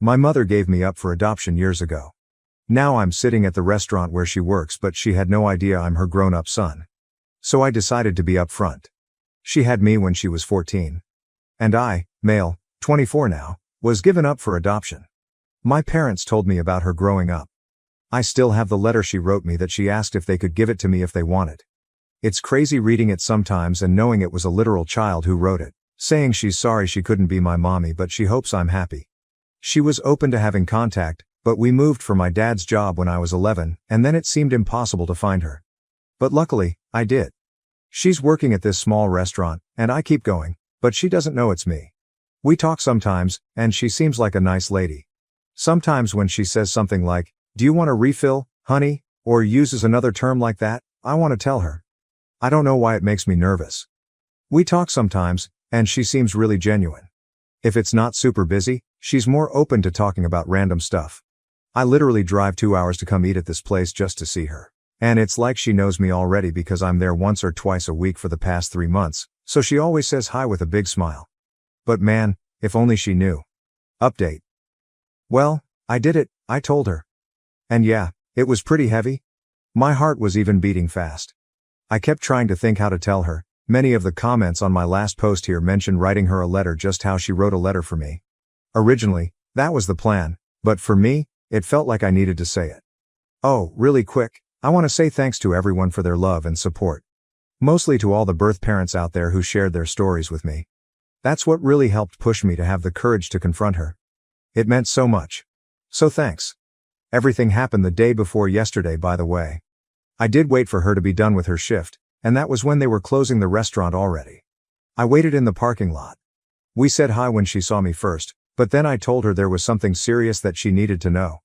My mother gave me up for adoption years ago. Now I'm sitting at the restaurant where she works, but she had no idea I'm her grown-up son. So I decided to be upfront. She had me when she was 14. And I, male, 24 now, was given up for adoption. My parents told me about her growing up. I still have the letter she wrote me that she asked if they could give it to me if they wanted. It's crazy reading it sometimes and knowing it was a literal child who wrote it, saying she's sorry she couldn't be my mommy but she hopes I'm happy. She was open to having contact, but we moved for my dad's job when I was 11, and then it seemed impossible to find her. But luckily, I did. She's working at this small restaurant, and I keep going, but she doesn't know it's me. We talk sometimes, and she seems like a nice lady. Sometimes when she says something like, "Do you want a refill, honey?" or uses another term like that, I want to tell her. I don't know why it makes me nervous. We talk sometimes, and she seems really genuine. If it's not super busy, she's more open to talking about random stuff. I literally drive 2 hours to come eat at this place just to see her. And it's like she knows me already because I'm there once or twice a week for the past 3 months, so she always says hi with a big smile. But man, if only she knew. Update. Well, I did it, I told her. And yeah, it was pretty heavy. My heart was even beating fast. I kept trying to think how to tell her. Many of the comments on my last post here mentioned writing her a letter, just how she wrote a letter for me. Originally, that was the plan, but for me, it felt like I needed to say it. Oh, really quick, I want to say thanks to everyone for their love and support. Mostly to all the birth parents out there who shared their stories with me. That's what really helped push me to have the courage to confront her. It meant so much. So thanks. Everything happened the day before yesterday, by the way. I did wait for her to be done with her shift, and that was when they were closing the restaurant already. I waited in the parking lot. We said hi when she saw me first, but then I told her there was something serious that she needed to know.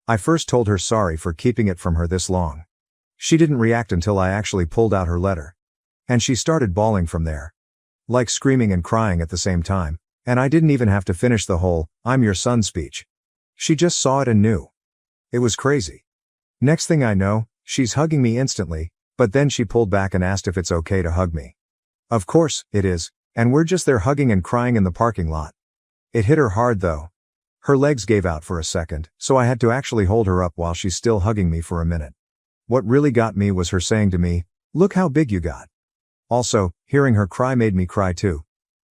I first told her sorry for keeping it from her this long. She didn't react until I actually pulled out her letter. And she started bawling from there. Like screaming and crying at the same time, and I didn't even have to finish the whole, "I'm your son" speech. She just saw it and knew. It was crazy. Next thing I know, she's hugging me instantly, but then she pulled back and asked if it's okay to hug me. Of course, it is, and we're just there hugging and crying in the parking lot. It hit her hard though. Her legs gave out for a second, so I had to actually hold her up while she's still hugging me for a minute. What really got me was her saying to me, "Look how big you got." Also, hearing her cry made me cry too.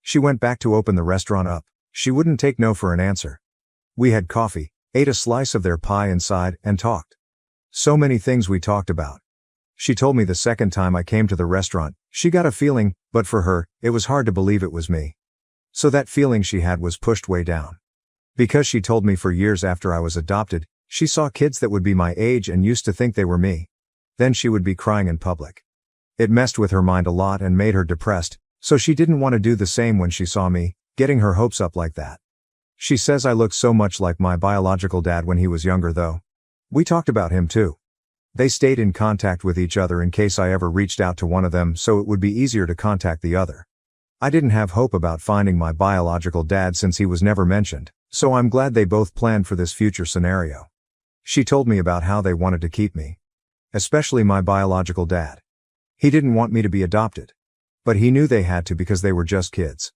She went back to open the restaurant up. She wouldn't take no for an answer. We had coffee, ate a slice of their pie inside, and talked. So many things we talked about. She told me the second time I came to the restaurant, she got a feeling, but for her, it was hard to believe it was me. So that feeling she had was pushed way down. Because she told me for years after I was adopted, she saw kids that would be my age and used to think they were me. Then she would be crying in public. It messed with her mind a lot and made her depressed, so she didn't want to do the same when she saw me, getting her hopes up like that. She says I look so much like my biological dad when he was younger though. We talked about him too. They stayed in contact with each other in case I ever reached out to one of them so it would be easier to contact the other. I didn't have hope about finding my biological dad since he was never mentioned, so I'm glad they both planned for this future scenario. She told me about how they wanted to keep me. Especially my biological dad. He didn't want me to be adopted. But he knew they had to because they were just kids.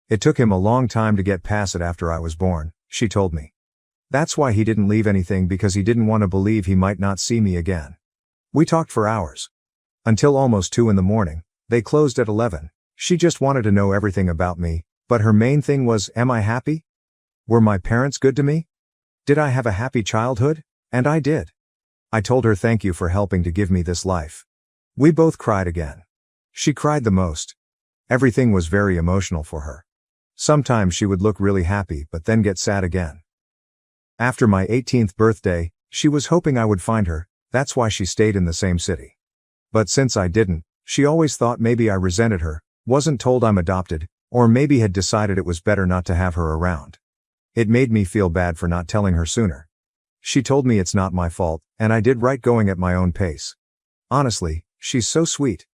It took him a long time to get past it after I was born, she told me. That's why he didn't leave anything, because he didn't want to believe he might not see me again. We talked for hours. Until almost 2 in the morning. They closed at 11. She just wanted to know everything about me, but her main thing was, am I happy? Were my parents good to me? Did I have a happy childhood? And I did. I told her thank you for helping to give me this life. We both cried again. She cried the most. Everything was very emotional for her. Sometimes she would look really happy but then get sad again. After my 18th birthday, she was hoping I would find her, that's why she stayed in the same city. But since I didn't, she always thought maybe I resented her, wasn't told I'm adopted, or maybe had decided it was better not to have her around. It made me feel bad for not telling her sooner. She told me it's not my fault, and I did right going at my own pace. Honestly, she's so sweet.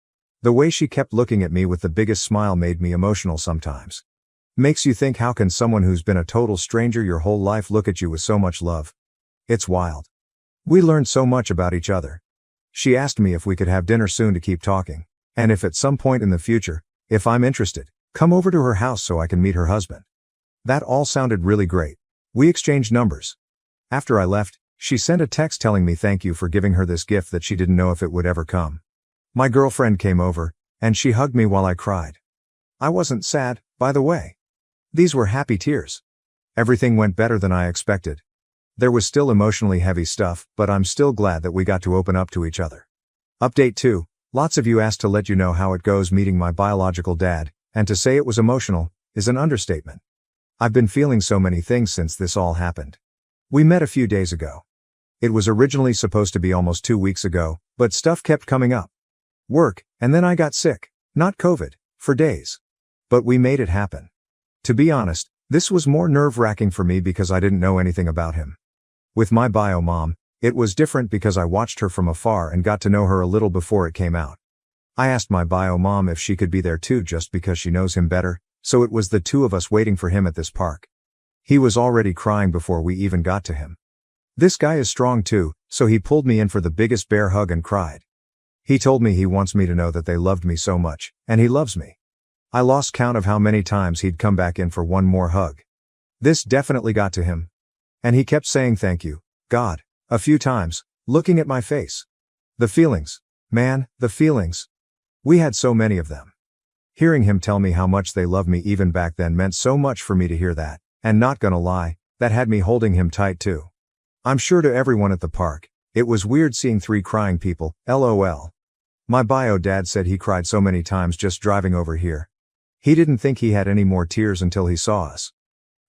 The way she kept looking at me with the biggest smile made me emotional sometimes. Makes you think, how can someone who's been a total stranger your whole life look at you with so much love? It's wild. We learned so much about each other. She asked me if we could have dinner soon to keep talking, and if at some point in the future, if I'm interested, come over to her house so I can meet her husband. That all sounded really great. We exchanged numbers. After I left, she sent a text telling me thank you for giving her this gift that she didn't know if it would ever come. My girlfriend came over, and she hugged me while I cried. I wasn't sad, by the way. These were happy tears. Everything went better than I expected. There was still emotionally heavy stuff, but I'm still glad that we got to open up to each other. Update 2. Lots of you asked to let you know how it goes meeting my biological dad, and to say it was emotional is an understatement. I've been feeling so many things since this all happened. We met a few days ago. It was originally supposed to be almost 2 weeks ago, but stuff kept coming up. Work, and then I got sick, not COVID, for days. But we made it happen. To be honest, this was more nerve-wracking for me because I didn't know anything about him. With my bio mom, it was different because I watched her from afar and got to know her a little before it came out. I asked my bio mom if she could be there too just because she knows him better, so it was the two of us waiting for him at this park. He was already crying before we even got to him. This guy is strong too, so he pulled me in for the biggest bear hug and cried. He told me he wants me to know that they loved me so much, and he loves me. I lost count of how many times he'd come back in for one more hug. This definitely got to him. And he kept saying thank you, God, a few times, looking at my face. The feelings. Man, the feelings. We had so many of them. Hearing him tell me how much they loved me even back then meant so much for me to hear that, and not gonna lie, that had me holding him tight too. I'm sure to everyone at the park, it was weird seeing 3 crying people, LOL. My bio dad said he cried so many times just driving over here. He didn't think he had any more tears until he saw us.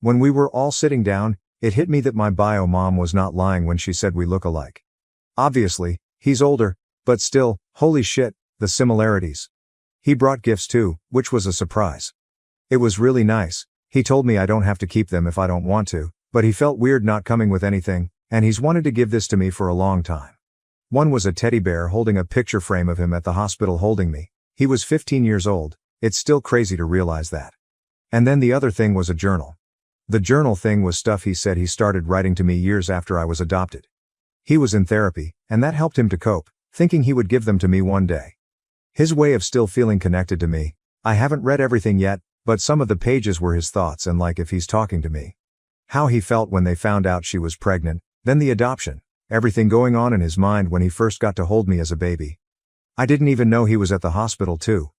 When we were all sitting down, it hit me that my bio mom was not lying when she said we look alike. Obviously, he's older, but still, holy shit, the similarities. He brought gifts too, which was a surprise. It was really nice. He told me I don't have to keep them if I don't want to, but he felt weird not coming with anything, and he's wanted to give this to me for a long time. One was a teddy bear holding a picture frame of him at the hospital holding me. He was 15 years old. It's still crazy to realize that. And then the other thing was a journal. The journal thing was stuff he said he started writing to me years after I was adopted. He was in therapy, and that helped him to cope, thinking he would give them to me one day. His way of still feeling connected to me. I haven't read everything yet, but some of the pages were his thoughts and like if he's talking to me. How he felt when they found out she was pregnant, then the adoption, everything going on in his mind when he first got to hold me as a baby. I didn't even know he was at the hospital too.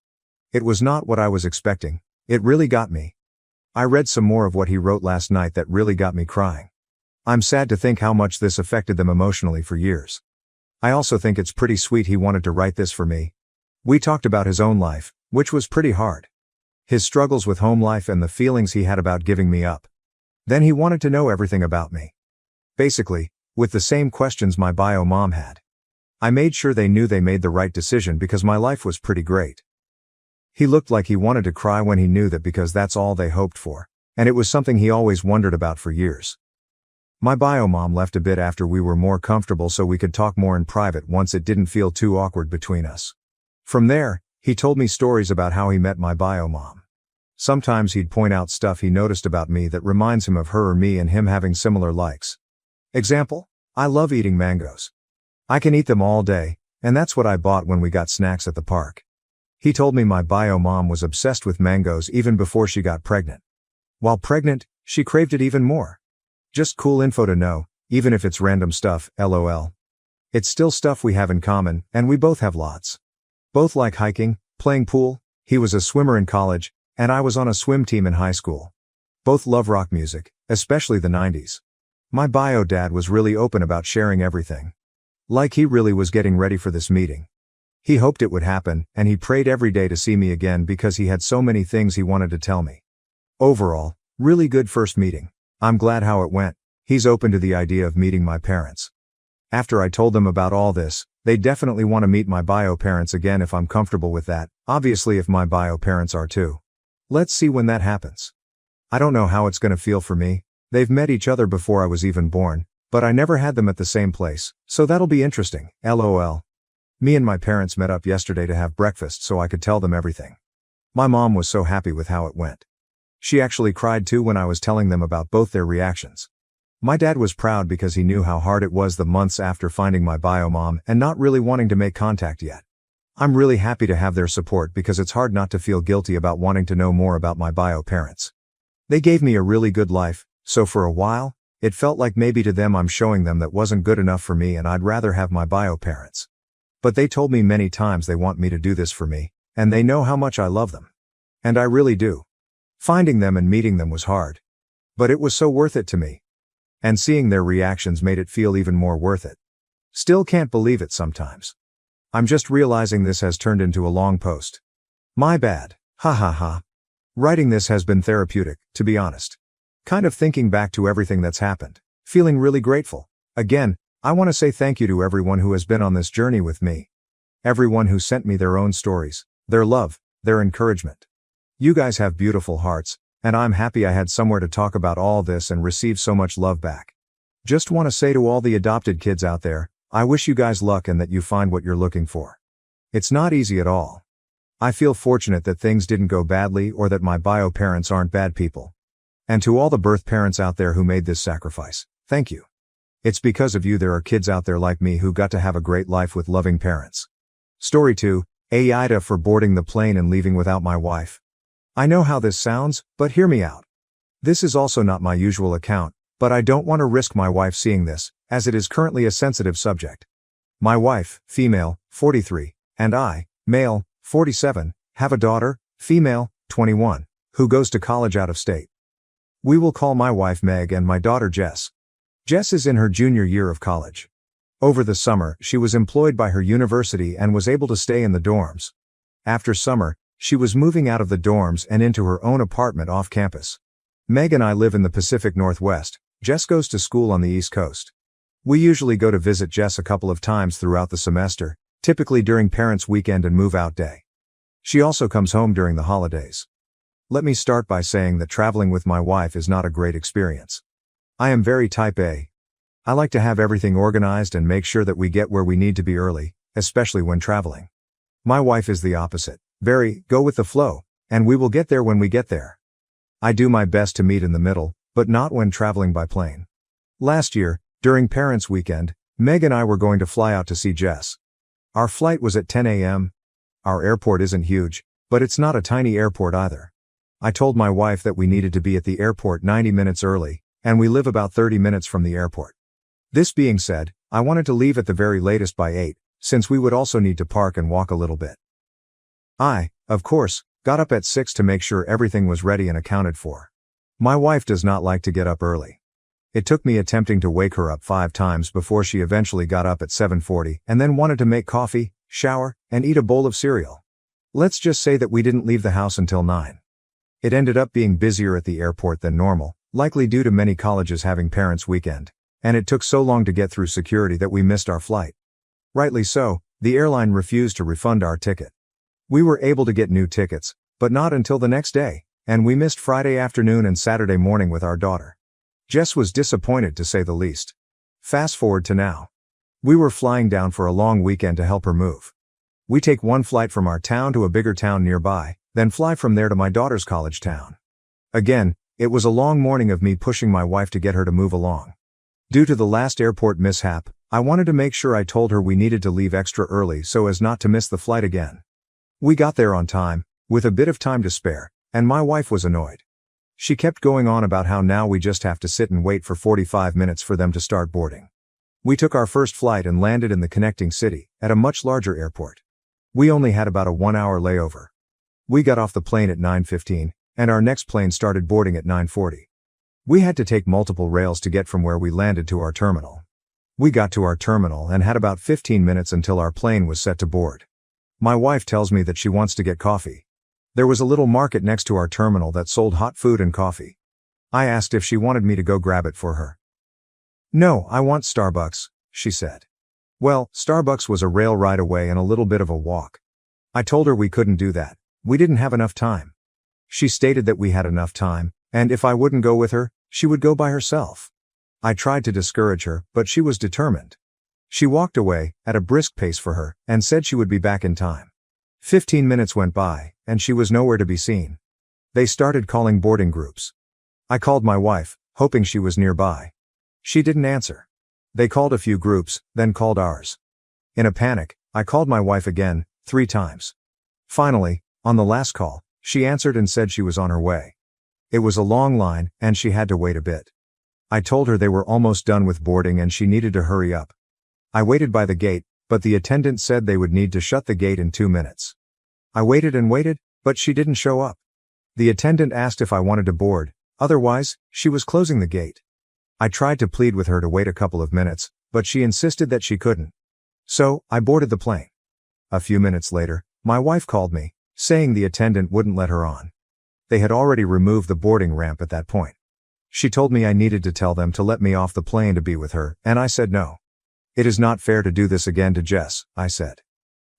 It was not what I was expecting. It really got me. I read some more of what he wrote last night that really got me crying. I'm sad to think how much this affected them emotionally for years. I also think it's pretty sweet he wanted to write this for me. We talked about his own life, which was pretty hard. His struggles with home life and the feelings he had about giving me up. Then he wanted to know everything about me. Basically, with the same questions my bio mom had. I made sure they knew they made the right decision because my life was pretty great. He looked like he wanted to cry when he knew that because that's all they hoped for, and it was something he always wondered about for years. My bio mom left a bit after we were more comfortable so we could talk more in private once it didn't feel too awkward between us. From there, he told me stories about how he met my bio mom. Sometimes he'd point out stuff he noticed about me that reminds him of her or me and him having similar likes. Example, I love eating mangoes. I can eat them all day, and that's what I bought when we got snacks at the park. He told me my bio mom was obsessed with mangoes even before she got pregnant. While pregnant, she craved it even more. Just cool info to know, even if it's random stuff, LOL. It's still stuff we have in common, and we both have lots. Both like hiking, playing pool, he was a swimmer in college, and I was on a swim team in high school. Both love rock music, especially the 90s. My bio dad was really open about sharing everything. Like he really was getting ready for this meeting. He hoped it would happen, and he prayed every day to see me again because he had so many things he wanted to tell me. Overall, really good first meeting. I'm glad how it went. He's open to the idea of meeting my parents. After I told them about all this, they definitely want to meet my bio parents again if I'm comfortable with that, obviously if my bio parents are too. Let's see when that happens. I don't know how it's gonna feel for me. They've met each other before I was even born, but I never had them at the same place, so that'll be interesting, LOL. Me and my parents met up yesterday to have breakfast so I could tell them everything. My mom was so happy with how it went. She actually cried too when I was telling them about both their reactions. My dad was proud because he knew how hard it was the months after finding my bio mom and not really wanting to make contact yet. I'm really happy to have their support because it's hard not to feel guilty about wanting to know more about my bio parents. They gave me a really good life, So for a while, it felt like maybe to them I'm showing them that wasn't good enough for me and I'd rather have my bio parents. But they told me many times they want me to do this for me, and they know how much I love them. And I really do. Finding them and meeting them was hard. But it was so worth it to me. And seeing their reactions made it feel even more worth it. Still can't believe it sometimes. I'm just realizing this has turned into a long post. My bad. Ha ha ha. Writing this has been therapeutic, to be honest. Kind of thinking back to everything that's happened. Feeling really grateful. Again, I want to say thank you to everyone who has been on this journey with me. Everyone who sent me their own stories, their love, their encouragement. You guys have beautiful hearts, and I'm happy I had somewhere to talk about all this and receive so much love back. Just want to say to all the adopted kids out there, I wish you guys luck and that you find what you're looking for. It's not easy at all. I feel fortunate that things didn't go badly or that my bio parents aren't bad people. And to all the birth parents out there who made this sacrifice, thank you. It's because of you there are kids out there like me who got to have a great life with loving parents. Story 2, Ida for boarding the plane and leaving without my wife. I know how this sounds, but hear me out. This is also not my usual account, but I don't want to risk my wife seeing this, as it is currently a sensitive subject. My wife, female, 43, and I, male, 47, have a daughter, female, 21, who goes to college out of state. We will call my wife Meg and my daughter Jess. Jess is in her junior year of college. Over the summer, she was employed by her university and was able to stay in the dorms. After summer, she was moving out of the dorms and into her own apartment off campus. Meg and I live in the Pacific Northwest. Jess goes to school on the East Coast. We usually go to visit Jess a couple of times throughout the semester, typically during Parents' Weekend and Move-Out Day. She also comes home during the holidays. Let me start by saying that traveling with my wife is not a great experience. I am very type A. I like to have everything organized and make sure that we get where we need to be early, especially when traveling. My wife is the opposite, very go with the flow, and we will get there when we get there. I do my best to meet in the middle, but not when traveling by plane. Last year, during Parents' Weekend, Meg and I were going to fly out to see Jess. Our flight was at 10 a.m. Our airport isn't huge, but it's not a tiny airport either. I told my wife that we needed to be at the airport 90 minutes early, and we live about 30 minutes from the airport. This being said, I wanted to leave at the very latest by 8, since we would also need to park and walk a little bit. I, of course, got up at 6 to make sure everything was ready and accounted for. My wife does not like to get up early. It took me attempting to wake her up 5 times before she eventually got up at 7:40 and then wanted to make coffee, shower, and eat a bowl of cereal. Let's just say that we didn't leave the house until 9. It ended up being busier at the airport than normal, likely due to many colleges having Parents' Weekend, and it took so long to get through security that we missed our flight. Rightly so, the airline refused to refund our ticket. We were able to get new tickets, but not until the next day, and we missed Friday afternoon and Saturday morning with our daughter. Jess was disappointed to say the least. Fast forward to now. We were flying down for a long weekend to help her move. We take one flight from our town to a bigger town nearby, then fly from there to my daughter's college town. Again, it was a long morning of me pushing my wife to get her to move along. Due to the last airport mishap, I wanted to make sure I told her we needed to leave extra early so as not to miss the flight again. We got there on time, with a bit of time to spare, and my wife was annoyed. She kept going on about how now we just have to sit and wait for 45 minutes for them to start boarding. We took our first flight and landed in the connecting city, at a much larger airport. We only had about a 1-hour layover. We got off the plane at 9:15, and our next plane started boarding at 9:40. We had to take multiple rails to get from where we landed to our terminal. We got to our terminal and had about 15 minutes until our plane was set to board. My wife tells me that she wants to get coffee. There was a little market next to our terminal that sold hot food and coffee. I asked if she wanted me to go grab it for her. "No, I want Starbucks," she said. Well, Starbucks was a rail ride away and a little bit of a walk. I told her we couldn't do that. We didn't have enough time. She stated that we had enough time, and if I wouldn't go with her, she would go by herself. I tried to discourage her, but she was determined. She walked away, at a brisk pace for her, and said she would be back in time. 15 minutes went by, and she was nowhere to be seen. They started calling boarding groups. I called my wife, hoping she was nearby. She didn't answer. They called a few groups, then called ours. In a panic, I called my wife again, 3 times. Finally, on the last call, she answered and said she was on her way. It was a long line, and she had to wait a bit. I told her they were almost done with boarding and she needed to hurry up. I waited by the gate, but the attendant said they would need to shut the gate in 2 minutes. I waited and waited, but she didn't show up. The attendant asked if I wanted to board, otherwise, she was closing the gate. I tried to plead with her to wait a couple of minutes, but she insisted that she couldn't. So, I boarded the plane. A few minutes later, my wife called me, saying the attendant wouldn't let her on. They had already removed the boarding ramp at that point. She told me I needed to tell them to let me off the plane to be with her, and I said no. It is not fair to do this again to Jess, I said.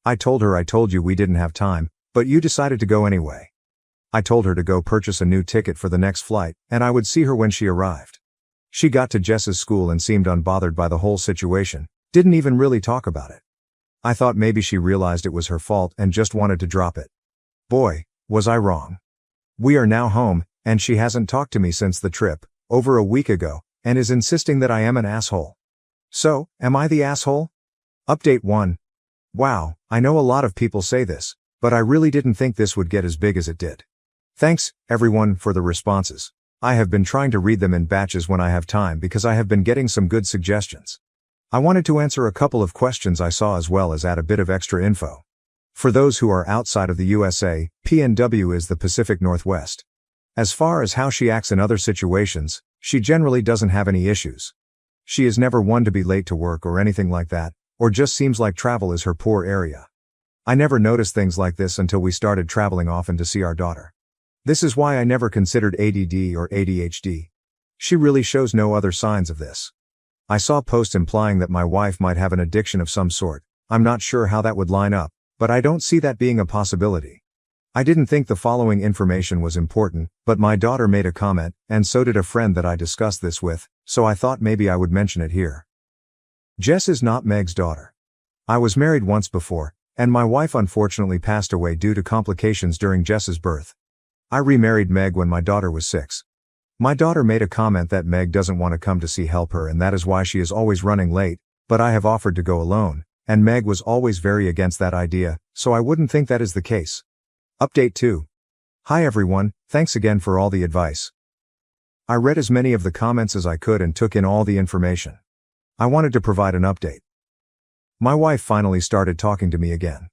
I told her I told you we didn't have time, but you decided to go anyway. I told her to go purchase a new ticket for the next flight, and I would see her when she arrived. She got to Jess's school and seemed unbothered by the whole situation, didn't even really talk about it. I thought maybe she realized it was her fault and just wanted to drop it. Boy, was I wrong. We are now home, and she hasn't talked to me since the trip, over a week ago, and is insisting that I am an asshole. So, am I the asshole? Update 1. Wow, I know a lot of people say this, but I really didn't think this would get as big as it did. Thanks, everyone, for the responses. I have been trying to read them in batches when I have time because I have been getting some good suggestions. I wanted to answer a couple of questions I saw as well as add a bit of extra info. For those who are outside of the USA, PNW is the Pacific Northwest. As far as how she acts in other situations, she generally doesn't have any issues. She is never one to be late to work or anything like that, or just seems like travel is her poor area. I never noticed things like this until we started traveling often to see our daughter. This is why I never considered ADD or ADHD. She really shows no other signs of this. I saw posts implying that my wife might have an addiction of some sort. I'm not sure how that would line up, but I don't see that being a possibility. I didn't think the following information was important, but my daughter made a comment, and so did a friend that I discussed this with, so I thought maybe I would mention it here. Jess is not Meg's daughter. I was married once before, and my wife unfortunately passed away due to complications during Jess's birth. I remarried Meg when my daughter was 6. My daughter made a comment that Meg doesn't want to come to help her and that is why she is always running late, but I have offered to go alone, and Meg was always very against that idea, so I wouldn't think that is the case. Update 2. Hi everyone, thanks again for all the advice. I read as many of the comments as I could and took in all the information. I wanted to provide an update. My wife finally started talking to me again.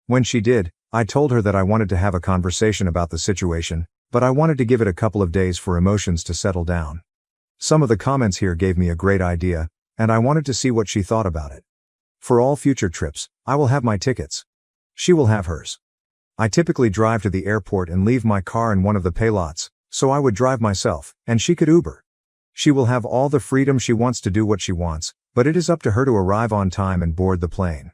When she did, I told her that I wanted to have a conversation about the situation, but I wanted to give it a couple of days for emotions to settle down. Some of the comments here gave me a great idea, and I wanted to see what she thought about it. For all future trips, I will have my tickets. She will have hers. I typically drive to the airport and leave my car in one of the paylots, so I would drive myself, and she could Uber. She will have all the freedom she wants to do what she wants, but it is up to her to arrive on time and board the plane.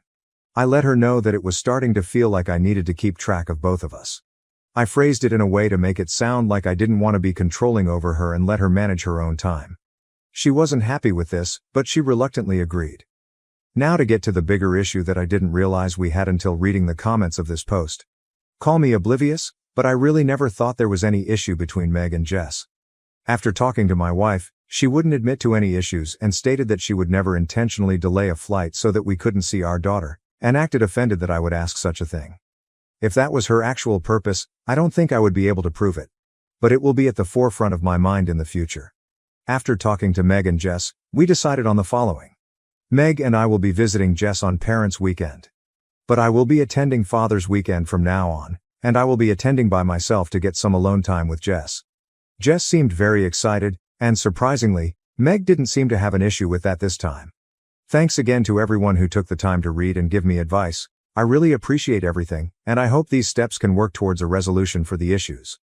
I let her know that it was starting to feel like I needed to keep track of both of us. I phrased it in a way to make it sound like I didn't want to be controlling over her and let her manage her own time. She wasn't happy with this, but she reluctantly agreed. Now to get to the bigger issue that I didn't realize we had until reading the comments of this post. Call me oblivious, but I really never thought there was any issue between Meg and Jess. After talking to my wife, she wouldn't admit to any issues and stated that she would never intentionally delay a flight so that we couldn't see our daughter, and acted offended that I would ask such a thing. If that was her actual purpose, I don't think I would be able to prove it. But it will be at the forefront of my mind in the future. After talking to Meg and Jess, we decided on the following. Meg and I will be visiting Jess on Parents' Weekend. But I will be attending Father's Weekend from now on, and I will be attending by myself to get some alone time with Jess. Jess seemed very excited, and surprisingly, Meg didn't seem to have an issue with that this time. Thanks again to everyone who took the time to read and give me advice. I really appreciate everything, and I hope these steps can work towards a resolution for the issues.